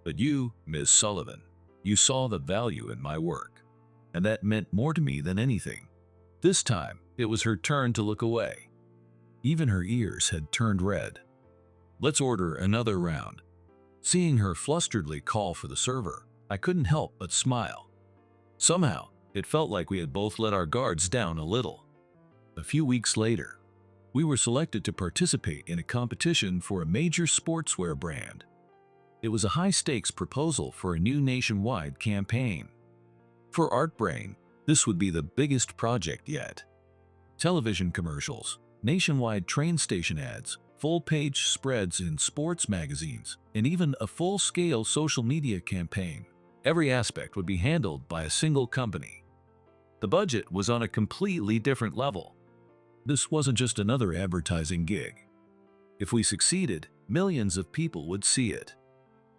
But you, Ms. Sullivan, you saw the value in my work, and that meant more to me than anything." This time, it was her turn to look away. Even her ears had turned red. "Let's order another round." Seeing her flusteredly call for the server, I couldn't help but smile. Somehow, it felt like we had both let our guards down a little. A few weeks later, we were selected to participate in a competition for a major sportswear brand. It was a high-stakes proposal for a new nationwide campaign. For ArtBrain, this would be the biggest project yet. Television commercials, nationwide train station ads, full-page spreads in sports magazines, and even a full-scale social media campaign. Every aspect would be handled by a single company. The budget was on a completely different level. This wasn't just another advertising gig. If we succeeded, millions of people would see it.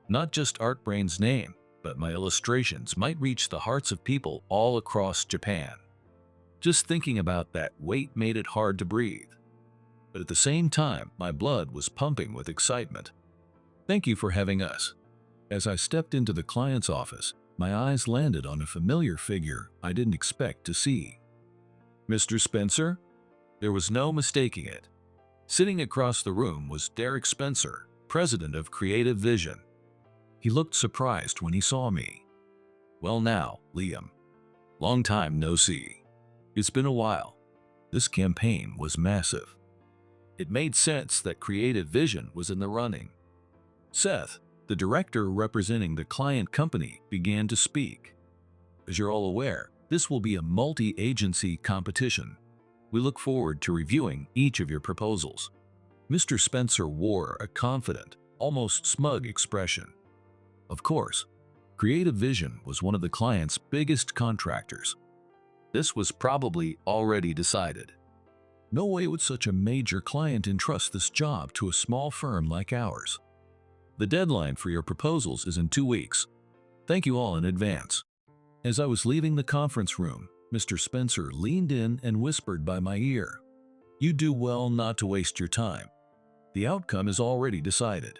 Not just ArtBrain's name, but my illustrations might reach the hearts of people all across Japan. Just thinking about that weight made it hard to breathe. But at the same time, my blood was pumping with excitement. "Thank you for having us." As I stepped into the client's office, my eyes landed on a familiar figure I didn't expect to see. "Mr. Spencer?" There was no mistaking it. Sitting across the room was Derek Spencer, president of Creative Vision. He looked surprised when he saw me. "Well now, Liam. Long time no see. It's been a while." This campaign was massive. It made sense that Creative Vision was in the running. Seth, the director representing the client company, began to speak. "As you're all aware, This will be a multi-agency competition. We look forward to reviewing each of your proposals." Mr. Spencer wore a confident, almost smug expression. Of course, Creative Vision was one of the client's biggest contractors. This was probably already decided. No way would such a major client entrust this job to a small firm like ours. The deadline for your proposals is in 2 weeks. Thank you all in advance. As I was leaving the conference room, Mr. Spencer leaned in and whispered by my ear, "You do well not to waste your time. The outcome is already decided."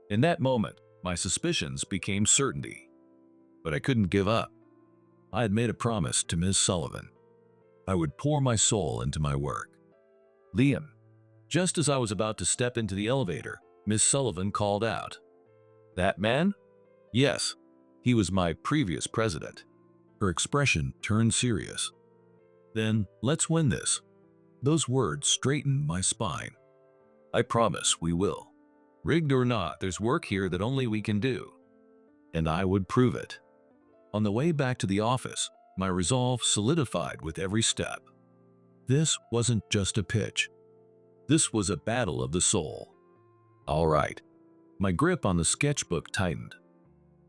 In that moment, my suspicions became certainty. But I couldn't give up. I had made a promise to Ms. Sullivan. I would pour my soul into my work. "Liam." Just as I was about to step into the elevator, Ms. Sullivan called out, "That man?" "Yes, he was my previous president." Her expression turned serious. "Then let's win this." Those words straightened my spine. "I promise we will. Rigged or not, there's work here that only we can do. And I would prove it." On the way back to the office, my resolve solidified with every step. This wasn't just a pitch. This was a battle of the soul. All right. My grip on the sketchbook tightened.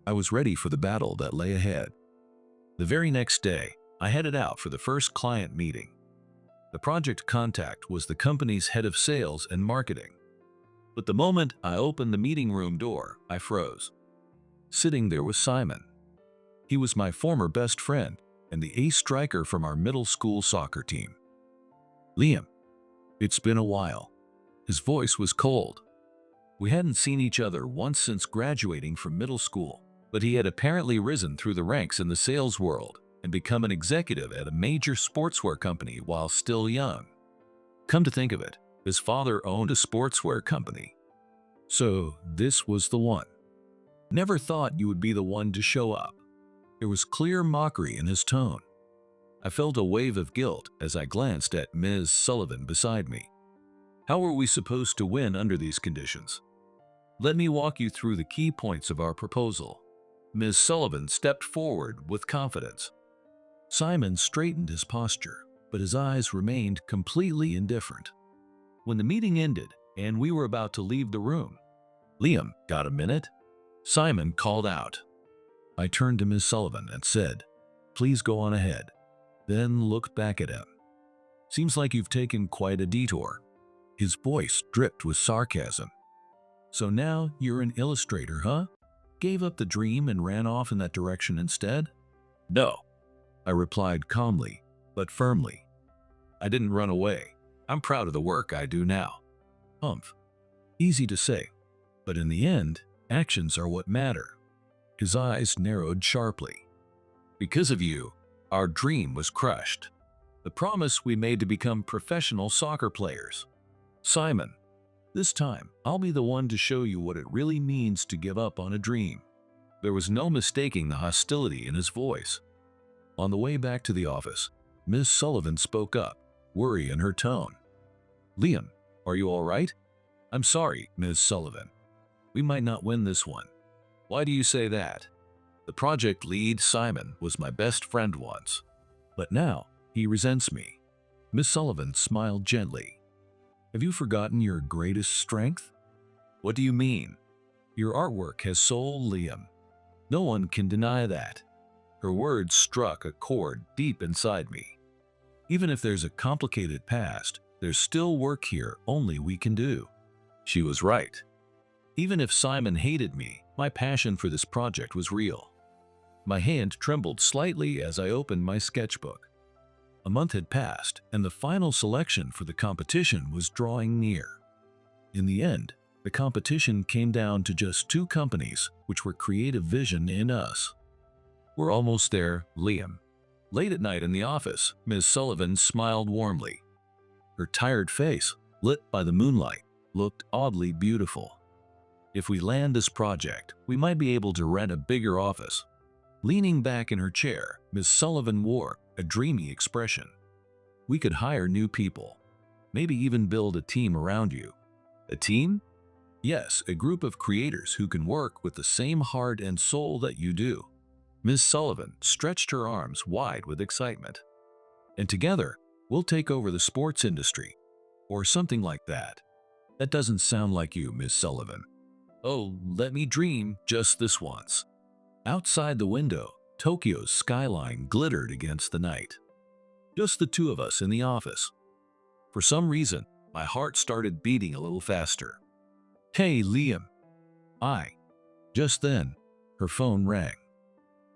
I was ready for the battle that lay ahead. The very next day, I headed out for the first client meeting. The project contact was the company's head of sales and marketing. But the moment I opened the meeting room door, I froze. Sitting there was Simon. He was my former best friend and the ace striker from our middle school soccer team. "Liam, it's been a while." His voice was cold. We hadn't seen each other once since graduating from middle school, but he had apparently risen through the ranks in the sales world and become an executive at a major sportswear company while still young. Come to think of it, his father owned a sportswear company. So this was the one. "Never thought you would be the one to show up." There was clear mockery in his tone. I felt a wave of guilt as I glanced at Ms. Sullivan beside me. How were we supposed to win under these conditions? "Let me walk you through the key points of our proposal." Ms. Sullivan stepped forward with confidence. Simon straightened his posture, but his eyes remained completely indifferent. When the meeting ended and we were about to leave the room, "Liam, got a minute?" Simon called out. I turned to Ms. Sullivan and said, "Please go on ahead," then looked back at him. "Seems like you've taken quite a detour." His voice dripped with sarcasm. "So now you're an illustrator, huh? Gave up the dream and ran off in that direction instead?" "No," I replied calmly, but firmly. "I didn't run away. I'm proud of the work I do now." Humph. Easy to say, but in the end, actions are what matter. His eyes narrowed sharply. "Because of you, our dream was crushed. The promise we made to become professional soccer players. Simon, this time I'll be the one to show you what it really means to give up on a dream." There was no mistaking the hostility in his voice. On the way back to the office, Ms. Sullivan spoke up, worry in her tone. "Liam, are you all right?" "I'm sorry, Ms. Sullivan. We might not win this one." "Why do you say that?" "The project lead, Simon, was my best friend once. But now, he resents me." Ms. Sullivan smiled gently. "Have you forgotten your greatest strength?" "What do you mean?" "Your artwork has soul, Liam. No one can deny that." Her words struck a chord deep inside me. Even if there's a complicated past, there's still work here only we can do. She was right. Even if Simon hated me, my passion for this project was real. My hand trembled slightly as I opened my sketchbook. A month had passed, and the final selection for the competition was drawing near. In the end, the competition came down to just 2 companies, which were Creative Vision and us. "We're almost there, Liam." Late at night in the office, Ms. Sullivan smiled warmly. Her tired face, lit by the moonlight, looked oddly beautiful. "If we land this project, we might be able to rent a bigger office." Leaning back in her chair, Ms. Sullivan wore a dreamy expression. "We could hire new people. Maybe even build a team around you." "A team?" "Yes, a group of creators who can work with the same heart and soul that you do." Ms. Sullivan stretched her arms wide with excitement. And together, we'll take over the sports industry, or something like that. That doesn't sound like you, Ms. Sullivan. Oh, let me dream just this once. Outside the window, Tokyo's skyline glittered against the night. Just the two of us in the office. For some reason, my heart started beating a little faster. Hey, Liam. Just then, her phone rang.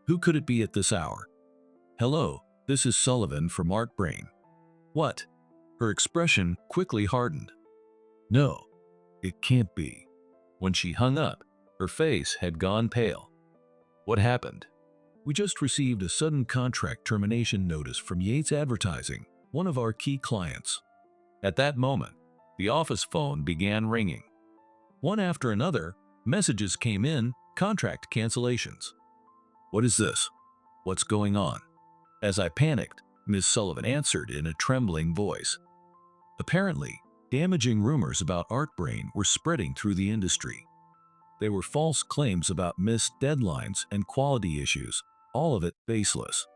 Who could it be at this hour? Hello, this is Sullivan from ArtBrain. What? Her expression quickly hardened. No, it can't be. When she hung up, her face had gone pale. What happened? We just received a sudden contract termination notice from Yates Advertising, one of our key clients. At that moment, the office phone began ringing. One after another, messages came in, contract cancellations. What is this? What's going on? As I panicked, Ms. Sullivan answered in a trembling voice. Apparently, damaging rumors about ArtBrain were spreading through the industry. They were false claims about missed deadlines and quality issues, all of it baseless.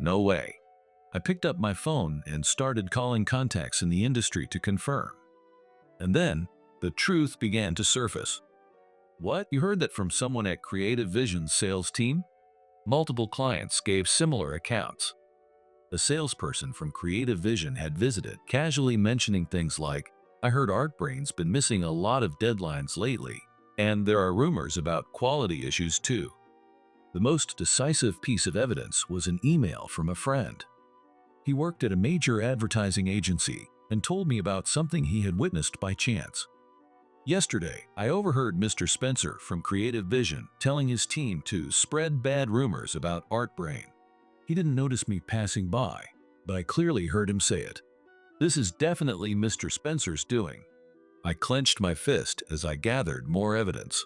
No way. I picked up my phone and started calling contacts in the industry to confirm. And then, the truth began to surface. What? You heard that from someone at Creative Vision's sales team? Multiple clients gave similar accounts. A salesperson from Creative Vision had visited, casually mentioning things like, I heard ArtBrain's been missing a lot of deadlines lately, and there are rumors about quality issues too. The most decisive piece of evidence was an email from a friend. He worked at a major advertising agency and told me about something he had witnessed by chance. Yesterday, I overheard Mr. Spencer from Creative Vision telling his team to spread bad rumors about ArtBrain. He didn't notice me passing by, but I clearly heard him say it. This is definitely Mr. Spencer's doing. I clenched my fist as I gathered more evidence.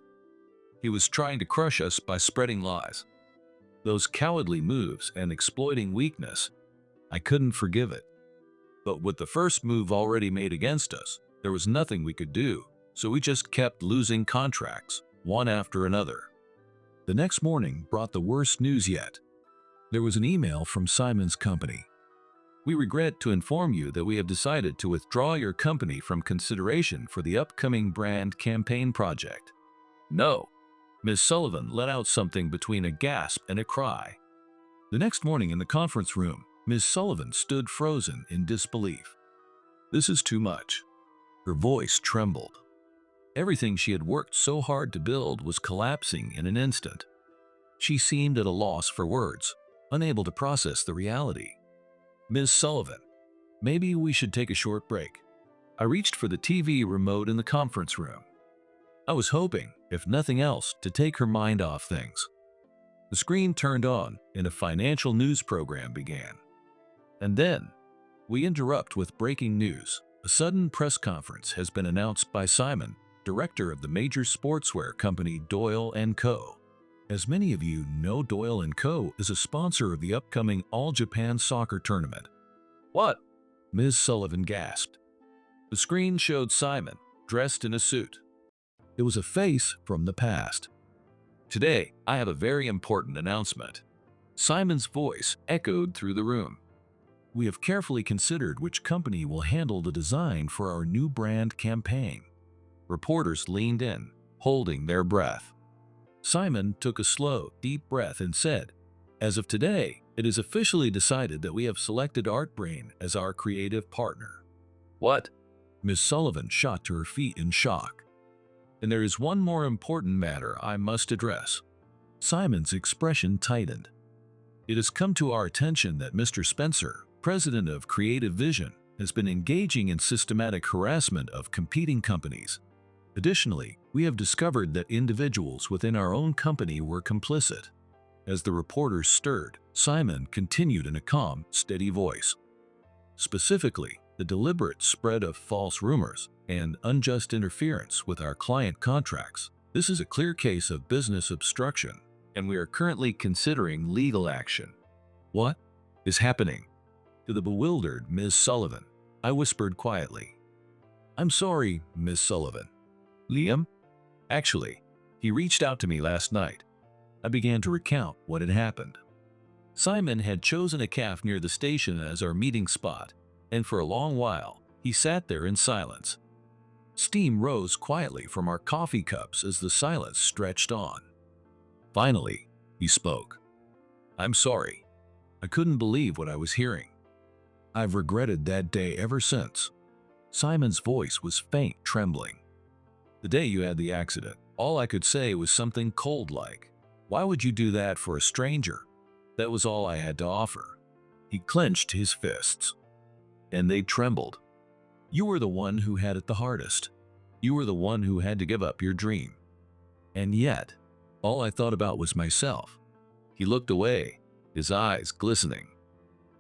He was trying to crush us by spreading lies. Those cowardly moves and exploiting weakness, I couldn't forgive it. But with the first move already made against us, there was nothing we could do, so we just kept losing contracts, one after another. The next morning brought the worst news yet. There was an email from Simon's company. We regret to inform you that we have decided to withdraw your company from consideration for the upcoming brand campaign project. No. Ms. Sullivan let out something between a gasp and a cry. The next morning in the conference room, Ms. Sullivan stood frozen in disbelief. This is too much. Her voice trembled. Everything she had worked so hard to build was collapsing in an instant. She seemed at a loss for words, unable to process the reality. Ms. Sullivan, maybe we should take a short break. I reached for the TV remote in the conference room. I was hoping, if nothing else, to take her mind off things. The screen turned on and a financial news program began. And then, we interrupt with breaking news. A sudden press conference has been announced by Simon, director of the major sportswear company Doyle & Co. As many of you know, Doyle & Co. is a sponsor of the upcoming All-Japan Soccer Tournament. What? Ms. Sullivan gasped. The screen showed Simon, dressed in a suit. It was a face from the past. Today, I have a very important announcement. Simon's voice echoed through the room. We have carefully considered which company will handle the design for our new brand campaign. Reporters leaned in, holding their breath. Simon took a slow, deep breath and said, as of today, it is officially decided that we have selected ArtBrain as our creative partner. What? Ms. Sullivan shot to her feet in shock. And there is one more important matter I must address. Simon's expression tightened. It has come to our attention that Mr. Spencer, president of Creative Vision, has been engaging in systematic harassment of competing companies. Additionally, we have discovered that individuals within our own company were complicit. As the reporters stirred, Simon continued in a calm, steady voice. Specifically, the deliberate spread of false rumors and unjust interference with our client contracts. This is a clear case of business obstruction, and we are currently considering legal action. What is happening? To the bewildered Ms. Sullivan, I whispered quietly. I'm sorry, Ms. Sullivan. Liam? Actually, he reached out to me last night. I began to recount what had happened. Simon had chosen a cafe near the station as our meeting spot, and for a long while, he sat there in silence. Steam rose quietly from our coffee cups as the silence stretched on. Finally, he spoke. "I'm sorry. I couldn't believe what I was hearing. I've regretted that day ever since." Simon's voice was faint, trembling. "The day you had the accident, all I could say was something cold like, 'Why would you do that for a stranger?' That was all I had to offer." He clenched his fists, and they trembled. "You were the one who had it the hardest. You were the one who had to give up your dream. And yet, all I thought about was myself." He looked away, his eyes glistening.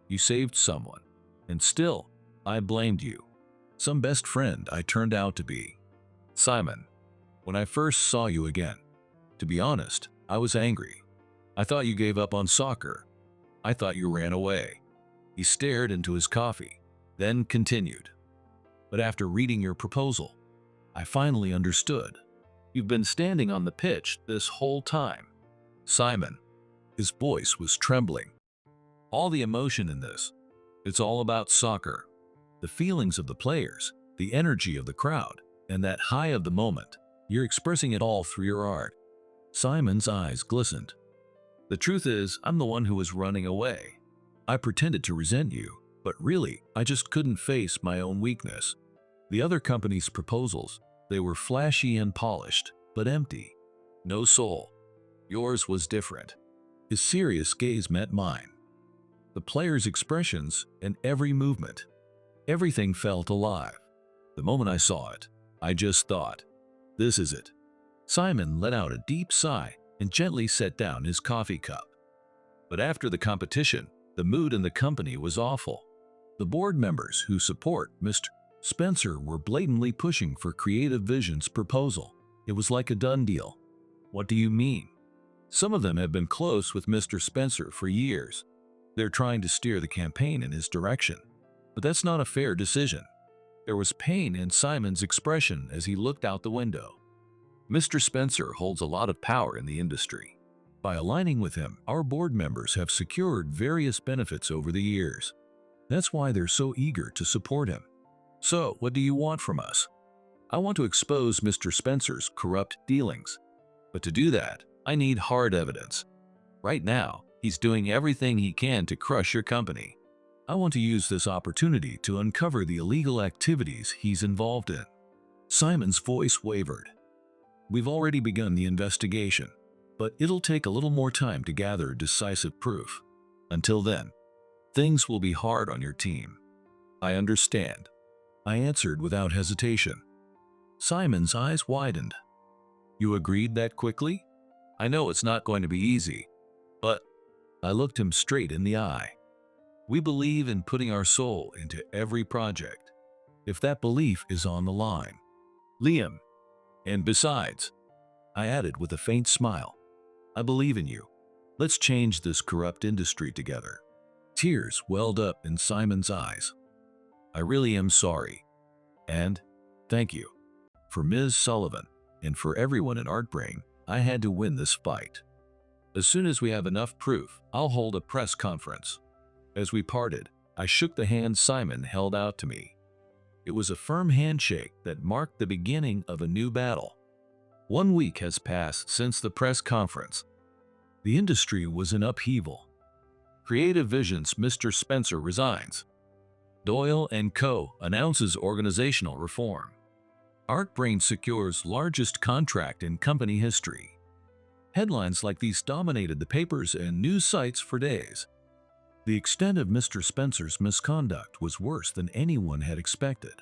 "You saved someone, and still, I blamed you. Some best friend I turned out to be. Simon, when I first saw you again, to be honest, I was angry. I thought you gave up on soccer. I thought you ran away." He stared into his coffee, then continued. "But after reading your proposal, I finally understood. You've been standing on the pitch this whole time." Simon, his voice was trembling. "All the emotion in this. It's all about soccer. The feelings of the players, the energy of the crowd, and that high of the moment. You're expressing it all through your art." Simon's eyes glistened. "The truth is, I'm the one who was running away. I pretended to resent you, but really, I just couldn't face my own weakness. The other company's proposals, they were flashy and polished, but empty. No soul. Yours was different." His serious gaze met mine. The players' expressions and every movement. Everything felt alive. The moment I saw it, I just thought, "This is it." Simon let out a deep sigh and gently set down his coffee cup. "But after the competition, the mood in the company was awful. The board members who support Mr. Spencer were blatantly pushing for Creative Vision's proposal. It was like a done deal." "What do you mean?" "Some of them have been close with Mr. Spencer for years. They're trying to steer the campaign in his direction. But that's not a fair decision." There was pain in Simon's expression as he looked out the window. "Mr. Spencer holds a lot of power in the industry. By aligning with him, our board members have secured various benefits over the years. That's why they're so eager to support him. So, what do you want from us?" "I want to expose Mr. Spencer's corrupt dealings. But to do that, I need hard evidence. Right now, he's doing everything he can to crush your company. I want to use this opportunity to uncover the illegal activities he's involved in." Simon's voice wavered. "We've already begun the investigation, but it'll take a little more time to gather decisive proof. Until then, things will be hard on your team." "I understand," I answered without hesitation. Simon's eyes widened. "You agreed that quickly? I know it's not going to be easy, but..." I looked him straight in the eye. "We believe in putting our soul into every project, if that belief is on the line. Liam, and besides," I added with a faint smile, "I believe in you. Let's change this corrupt industry together." Tears welled up in Simon's eyes. "I really am sorry. And thank you. For Ms. Sullivan, and for everyone in ArtBrain, I had to win this fight. As soon as we have enough proof, I'll hold a press conference." As we parted, I shook the hand Simon held out to me. It was a firm handshake that marked the beginning of a new battle. 1 week has passed since the press conference. The industry was in upheaval. Creative Vision's Mr. Spencer resigns. Doyle & Co. announces organizational reform. ArtBrain secures largest contract in company history. Headlines like these dominated the papers and news sites for days. The extent of Mr. Spencer's misconduct was worse than anyone had expected.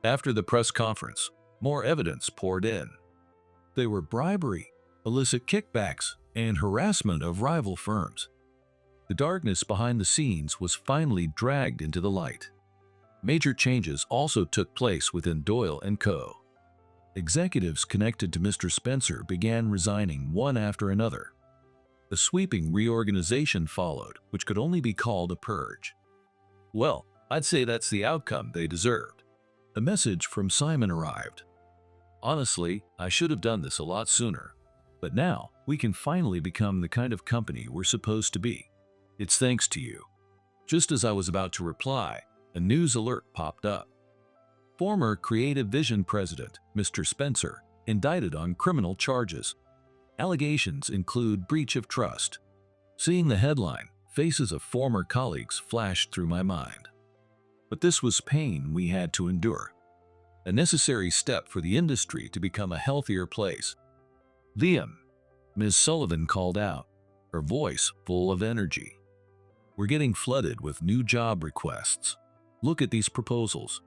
After the press conference, more evidence poured in. There were bribery, illicit kickbacks, and harassment of rival firms. The darkness behind the scenes was finally dragged into the light. Major changes also took place within Doyle & Co. Executives connected to Mr. Spencer began resigning one after another. A sweeping reorganization followed, which could only be called a purge. "Well, I'd say that's the outcome they deserved." A message from Simon arrived. "Honestly, I should have done this a lot sooner. But now, we can finally become the kind of company we're supposed to be. It's thanks to you. Just as I was about to reply, a news alert popped up. Former Creative Vision President, Mr. Spencer, indicted on criminal charges. Allegations include breach of trust. Seeing the headline, faces of former colleagues flashed through my mind. But this was pain we had to endure. A necessary step for the industry to become a healthier place. Liam, Ms. Sullivan called out, her voice full of energy. We're getting flooded with new job requests. Look at these proposals.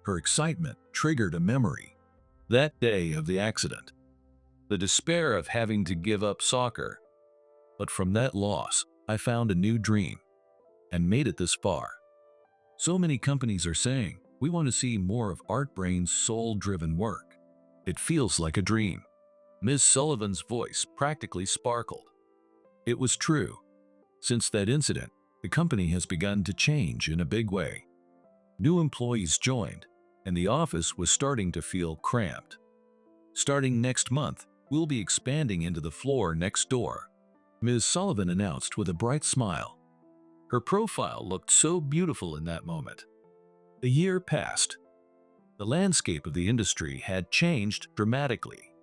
Her excitement triggered a memory. That day of the accident. The despair of having to give up soccer. But from that loss, I found a new dream and made it this far. So many companies are saying, we want to see more of ArtBrain's soul-driven work. It feels like a dream. Ms. Sullivan's voice practically sparkled. It was true. Since that incident, the company has begun to change in a big way. New employees joined, and the office was starting to feel cramped. Starting next month, we'll be expanding into the floor next door, Ms. Sullivan announced with a bright smile. Her profile looked so beautiful in that moment. A year passed. The landscape of the industry had changed dramatically.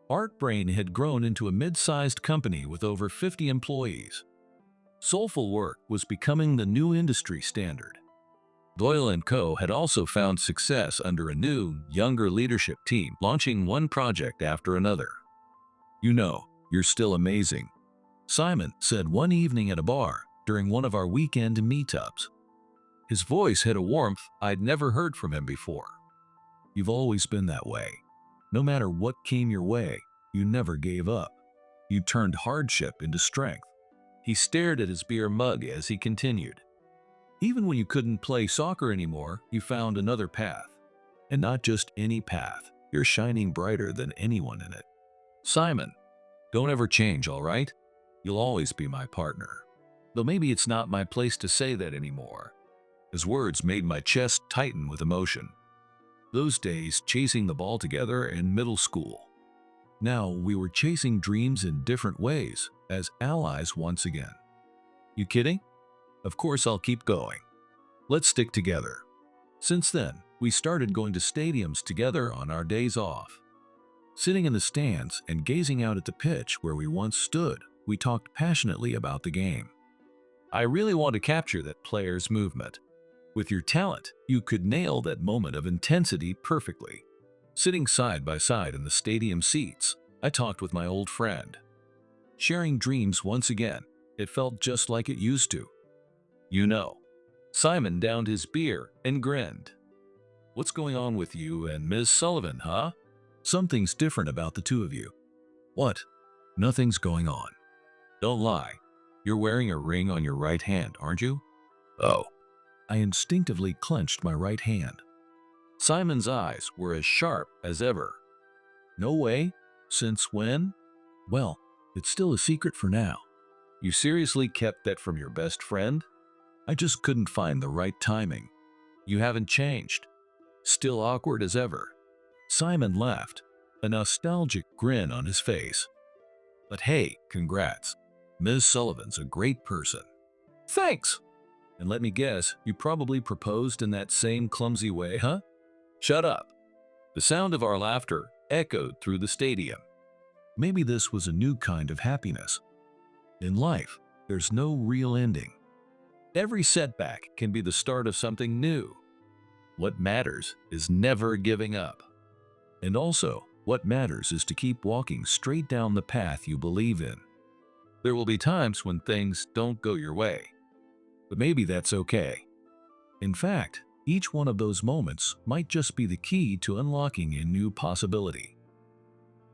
ArtBrain had grown into a mid-sized company with over 50 employees. Soulful work was becoming the new industry standard. Doyle & Co. had also found success under a new, younger leadership team, launching one project after another. You know, you're still amazing, Simon said one evening at a bar during one of our weekend meetups. His voice had a warmth I'd never heard from him before. You've always been that way. No matter what came your way, you never gave up. You turned hardship into strength. He stared at his beer mug as he continued. Even when you couldn't play soccer anymore, you found another path. And not just any path. You're shining brighter than anyone in it. Simon, don't ever change, all right? You'll always be my partner. Though maybe it's not my place to say that anymore. His words made my chest tighten with emotion. Those days chasing the ball together in middle school. Now we were chasing dreams in different ways, as allies once again. You kidding? Of course I'll keep going. Let's stick together. Since then, we started going to stadiums together on our days off. Sitting in the stands and gazing out at the pitch where we once stood, we talked passionately about the game. I really want to capture that player's movement. With your talent, you could nail that moment of intensity perfectly. Sitting side by side in the stadium seats, I talked with my old friend. Sharing dreams once again, it felt just like it used to. You know, Simon downed his beer and grinned. What's going on with you and Ms. Sullivan, huh? Something's different about the two of you. What? Nothing's going on. Don't lie. You're wearing a ring on your right hand, aren't you? Oh. I instinctively clenched my right hand. Simon's eyes were as sharp as ever. No way? Since when? Well, it's still a secret for now. You seriously kept that from your best friend? I just couldn't find the right timing. You haven't changed. Still awkward as ever. Simon laughed, a nostalgic grin on his face. But hey, congrats. Ms. Sullivan's a great person. Thanks! And let me guess, you probably proposed in that same clumsy way, huh? Shut up. The sound of our laughter echoed through the stadium. Maybe this was a new kind of happiness. In life, there's no real ending. Every setback can be the start of something new. What matters is never giving up. And also, what matters is to keep walking straight down the path you believe in. There will be times when things don't go your way. But maybe that's okay. In fact, each one of those moments might just be the key to unlocking a new possibility.